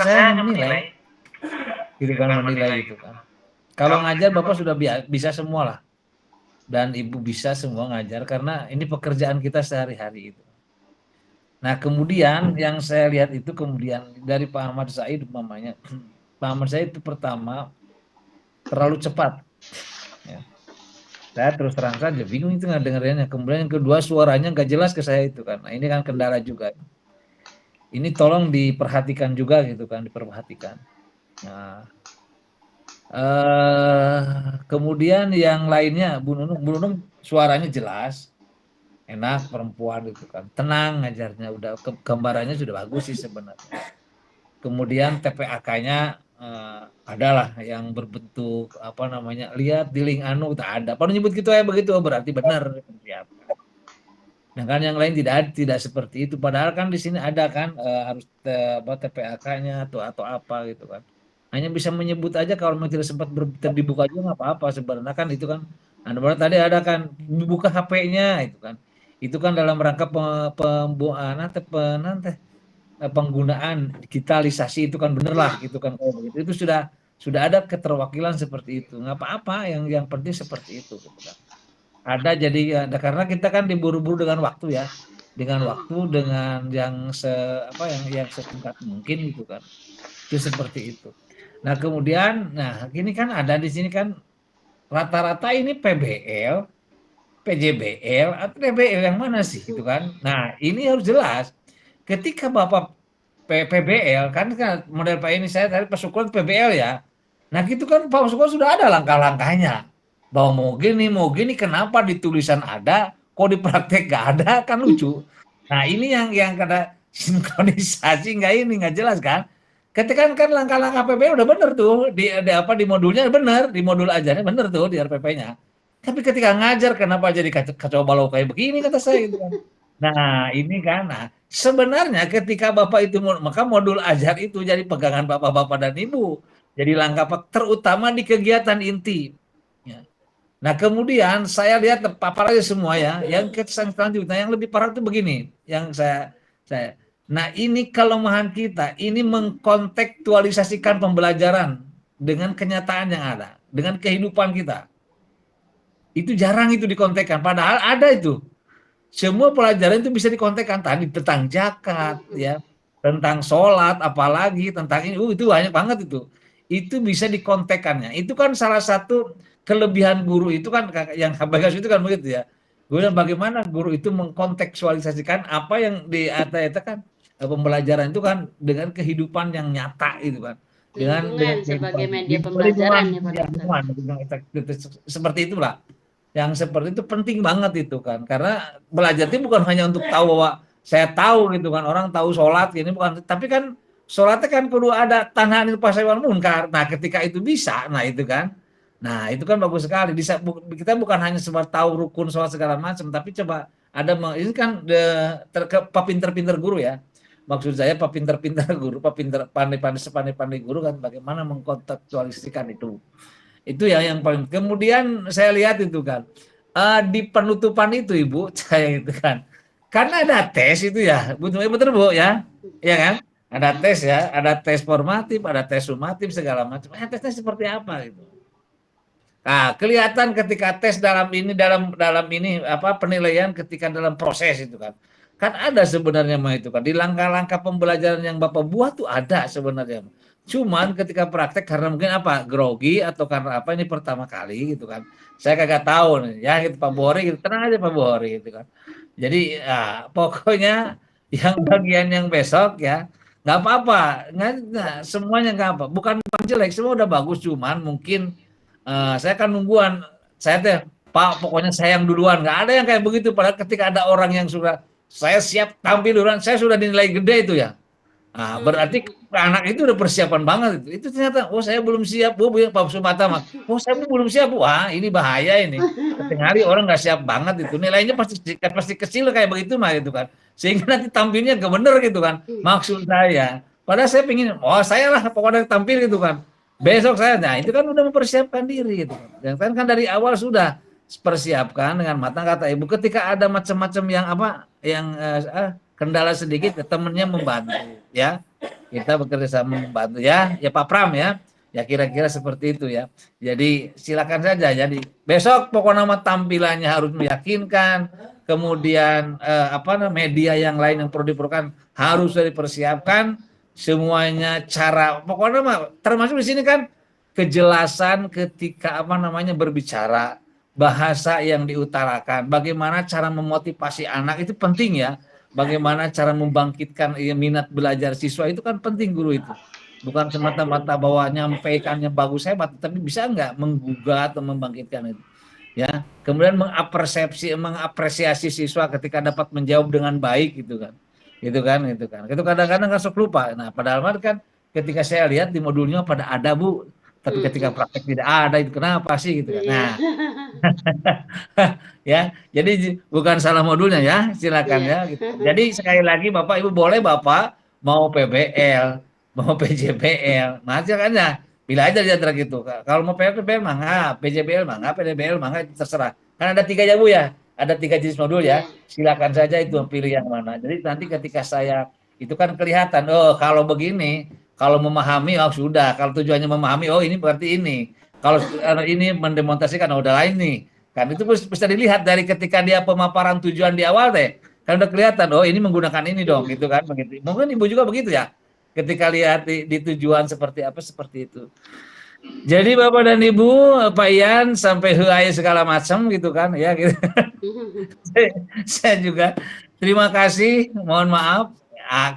saya menilai, gitu kan, menilai gitu kan. Kalau ngajar Bapak sudah bisa semua lah, dan Ibu bisa semua ngajar karena ini pekerjaan kita sehari-hari itu. Nah kemudian yang saya lihat itu kemudian dari Pak Ahmad Said umpamanya, Pak Ahmad Said itu pertama terlalu cepat. Ya. Saya terus terang saja bingung itu nggak dengerinnya. Kemudian yang kedua suaranya nggak jelas ke saya itu kan. Nah ini kan kendala juga. Ini tolong diperhatikan juga gitu kan, diperhatikan. Nah, kemudian yang lainnya Bu Nunung suaranya jelas, enak perempuan itu kan, tenang ngajarnya, udah gambarannya sudah bagus sih sebenarnya. Kemudian TPAK-nya adalah yang berbentuk apa namanya, lihat di link anu tak ada. Kalau nyebut gitu ya begitu berarti benar dipersiapkan. Nah kan yang lain tidak seperti itu. Padahal kan di sini ada kan harus TPAK-nya atau apa gitu kan. Hanya bisa menyebut aja kalau memang tidak sempat dibuka juga nggak apa-apa sebenarnya kan itu kan. Anda tadi ada kan buka HP-nya itu kan. Itu kan dalam rangka pembuatan penggunaan digitalisasi itu kan bener lah gitu kan kalau begitu. Itu sudah ada keterwakilan seperti itu. Nggak apa-apa yang penting seperti itu gitu kan. Ada jadi ada karena kita kan diburu-buru dengan waktu ya. Dengan waktu dengan yang apa yang sesingkat mungkin gitu kan. Itu seperti itu. Nah, kemudian ini kan ada di sini kan rata-rata ini PBL, PJBL atau DBL yang mana sih gitu kan. Nah, ini harus jelas. Ketika Bapak PBL kan model Pak ini saya tadi Pak Sukron PBL ya. Nah, gitu kan Pak Sukron sudah ada langkah-langkahnya. Bahwa mau gini kenapa di tulisan ada, kok di praktek gak ada kan lucu. Nah, ini yang kata sinkronisasi nggak jelas kan. Ketika kan langkah-langkah PBL udah bener tuh di modulnya bener, di modul ajarnya bener tuh di RPP-nya. Tapi ketika ngajar kenapa jadi kacau balau kayak begini kata saya gitu kan. Nah, ini kan. Nah, sebenarnya ketika Bapak itu maka modul ajar itu jadi pegangan Bapak-bapak dan Ibu. Jadi langkah terutama di kegiatan inti. Ya. Nah, kemudian saya lihat apalagi semua ya, yang selanjutnya yang lebih parah itu begini, yang saya. Nah, ini kelemahan kita, ini mengkontekstualisasikan pembelajaran dengan kenyataan yang ada, dengan kehidupan kita. Itu jarang itu dikontekkan, padahal ada itu. Semua pelajaran itu bisa dikontekkan tadi tentang zakat ya, tentang sholat, apalagi tentang ini, itu banyak banget itu. Itu bisa dikontekannya. Itu kan salah satu kelebihan guru itu kan yang Bagas itu kan begitu ya. Gue bilang bagaimana guru itu mengkontekstualisasikan apa yang kan pembelajaran itu kan dengan kehidupan yang nyata itu kan. Dengan Lingkungan sebagai media lingkungan, pembelajaran ya Pak Dokter. seperti itulah yang seperti itu penting banget itu kan karena belajar itu bukan hanya untuk tahu bahwa saya tahu gitu kan orang tahu sholat ini bukan tapi kan sholatnya kan perlu ada tanhan itu pasaiwan munkar. Nah ketika itu bisa nah itu kan bagus sekali kita bukan hanya sebar tahu rukun sholat segala macam tapi coba ada ini kan pinter-pinter guru ya maksud saya pinter-pinter guru pandai-pandai guru kan bagaimana mengkontekstualisasikan itu ya yang paling. Kemudian saya lihat itu kan di penutupan itu Ibu, saya itu kan, karena ada tes itu ya, betul Bu ya, ya kan? Ada tes ya, ada tes formatif, ada tes sumatif segala macam. Tesnya seperti apa gitu. Nah, kelihatan ketika tes dalam ini apa penilaian ketika dalam proses itu kan. Kan ada sebenarnya mah itu kan di langkah-langkah pembelajaran yang Bapak buat tuh ada sebenarnya. Cuman ketika praktek karena mungkin apa grogi atau karena apa ini pertama kali gitu kan. Saya kagak tahu nih ya gitu Pak Bohori gitu tenang aja Pak Bohori gitu kan. Jadi ya pokoknya yang bagian yang besok ya nggak apa-apa, nggak, semuanya nggak apa, bukan jelek, semua udah bagus, cuman mungkin saya kan nungguan, saya teh Pak pokoknya saya yang duluan, nggak ada yang kayak begitu. Padahal ketika ada orang yang sudah saya siap tampil duluan, saya sudah dinilai gede itu ya. Nah, berarti anak itu udah persiapan banget itu. Itu ternyata, oh saya belum siap, Bu, Pak Sumata mah. Oh saya belum siap, Bu. Wah ini bahaya ini. Setengah hari orang nggak siap banget itu. Nilainya pasti kecil kayak begitu mah gitu kan. Sehingga nanti tampilnya gak bener gitu kan. Maksud saya. Padahal saya pingin, oh saya lah pokoknya tampil gitu kan. Besok saya, nah itu kan udah mempersiapkan diri gitu kan. Dan kan dari awal sudah persiapkan dengan matang kata ibu. Ketika ada macam-macam yang apa, yang kendala sedikit, temennya membantu, ya. kita bekerja sama membantu ya Pak Pram ya. Ya kira-kira seperti itu ya. Jadi silakan saja. Jadi besok pokoknya nama tampilannya harus meyakinkan. Kemudian media yang lain yang perlu diperlukan harus dipersiapkan. Semuanya cara pokoknya termasuk di sini kan kejelasan ketika berbicara, bahasa yang diutarakan, bagaimana cara memotivasi anak itu penting ya. Bagaimana cara membangkitkan minat belajar siswa itu kan penting guru itu. Bukan semata-mata bahwa nyampaikannya bagus hebat, tapi bisa nggak menggugah atau membangkitkan itu. Ya, kemudian mengapresiasi siswa ketika dapat menjawab dengan baik gitu kan. Itu kadang-kadang nggak sok lupa. Nah, padahal kan ketika saya lihat di modulnya pada ada Bu, tapi ketika praktek tidak ada, itu kenapa sih gitu kan. Nah, ya, jadi bukan salah modulnya ya, silakan ya gitu. Jadi sekali lagi Bapak Ibu boleh Bapak mau PBL, mau PJBL, nah silakan ya, pilih aja di antara gitu. Kalau mau PBL mangga, PJBL mangga, PDBL mangga, terserah. Kan ada 3 ya Bu ya, ada 3 jenis modul ya, silakan saja itu pilih yang mana. Jadi nanti ketika saya itu kan kelihatan, oh kalau begini, kalau memahami oh sudah, kalau tujuannya memahami oh ini berarti ini. Kalau ini mendemonstrasikan oh, udah lain nih. Kan itu bisa dilihat dari ketika dia pemaparan tujuan di awal deh. Kan udah kelihatan oh ini menggunakan ini dong gitu kan begitu. Mungkin Ibu juga begitu ya. Ketika lihat di tujuan seperti apa seperti itu. Jadi Bapak dan Ibu, Pak Ian sampai HAI segala macam gitu kan ya gitu. Saya juga terima kasih, mohon maaf.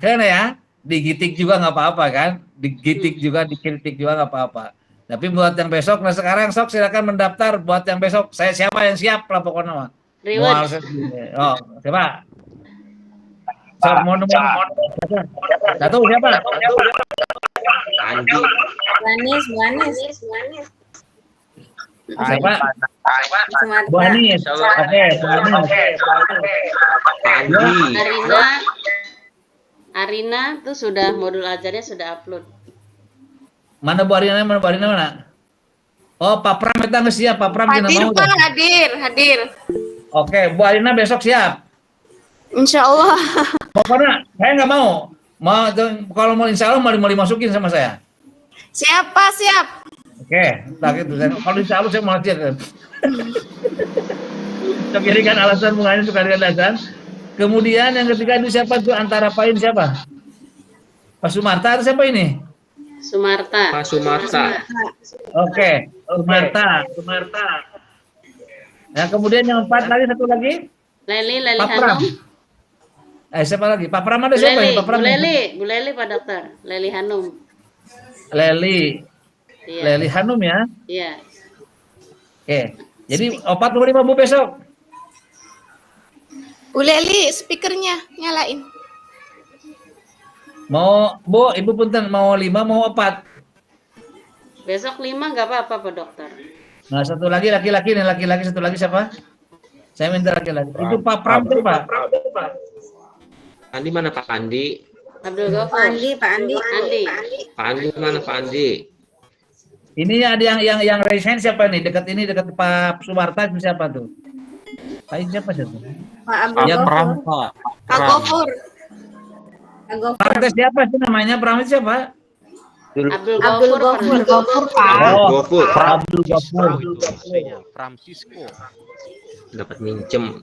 Kan ya, digitik juga nggak apa-apa kan, digitik juga, dikritik juga nggak apa-apa. Tapi buat yang besok, nah sekarang sok silakan mendaftar buat yang besok. Saya siapa yang siap lah pokoknya mah. Oh, siapa? Satu siapa? Andi. Wanis. Siapa? Bu Anis. Oke, Andi. Arina tuh sudah modul ajarnya sudah upload. Mana Bu Arina mana? Oh, Pak Pram kita nggak siap, Pak Pram Hadir Pak, hadir. Oke, Bu Arina besok siap. Insya Allah. Pokoknya saya nggak mau kalau mau insya Allah mau dimasukin sama saya. Siap Pak, siap. Oke, tak itu. Kalau insya Allah saya mau siap. Tapi kan alasan bunganya suka dengan alasan. Kemudian yang ketiga itu siapa tuh antara Pak ini siapa? Pak Sumarta atau siapa ini? Sumarta. Pak Sumarta. Oke, Sumarta. Nah, kemudian yang 4 lagi satu lagi? Leli Pak Pram. Hanum. Siapa lagi? Pak Pram ada siapa ya? Pak Pram. Bu Leli Pak Dokter. Leli Hanum. Leli. Iya. Leli Hanum ya. Iya. Oke. Jadi 45 Bu besok. Bu Leli, speakernya nyalain. Mau Bu, Ibu punten mau 5 mau 4. Besok 5 nggak apa-apa Pak Dokter. Nah, satu lagi laki-laki nih, laki-laki satu lagi siapa? Saya minta laki-laki. Itu Pak Pram tuh, Pak. Andi mana Pak Andi? Abdul Ghafur. Pak Andi. Pak Andi mana Pak Andi? Ini ada yang raise hand siapa nih? Dekat Pak Sumarta siapa tuh? Pak siapa sih? Pak Abdul Yang Ghafur. Pak Gofur. Partai siapa sih namanya? Pram siapa? Abdul Gofur, Pak. Gofur. Abdul Ghafur. Francisco. Dapat minjem.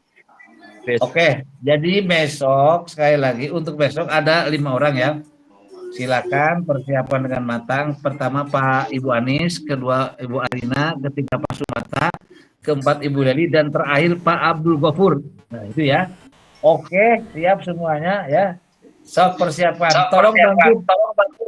Oke, jadi besok sekali lagi untuk besok ada 5 orang ya. Silakan persiapan dengan matang. Pertama Pak Ibu Anis, kedua Ibu Arina, ketiga Pak Sumarta, keempat Ibu Leli, dan terakhir Pak Abdul Ghafur. Nah itu ya. Oke, siap semuanya ya. Sok persiapan. Tolong bantu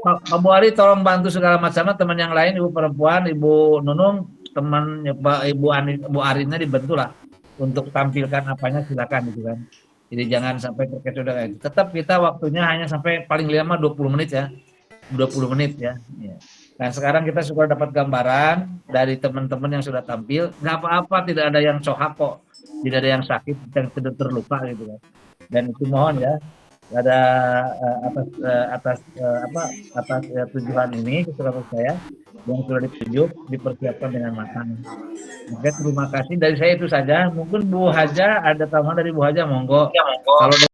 Pak Bu Ari, tolong bantu segala macamnya teman yang lain, Ibu perempuan, Ibu Nunung, teman Ibu Arina dibantu lah untuk tampilkan apanya silakan gitu kan. Jadi jangan sampai terkecoh. Tetap kita waktunya hanya sampai paling lama 20 menit ya. 20 menit ya. Nah sekarang kita sudah dapat gambaran dari teman-teman yang sudah tampil. Nggak apa-apa, tidak ada yang cohak kok. Tidak ada yang sakit, yang tidak terluka gitu kan. Dan itu mohon ya. Ada atas tujuan ini kepada saya yang sudah ditunjuk dipersiapkan dengan matang. Oke, terima kasih dari saya itu saja. Mungkin Bu Haja ada tambahan dari Bu Haja, monggo. Kalau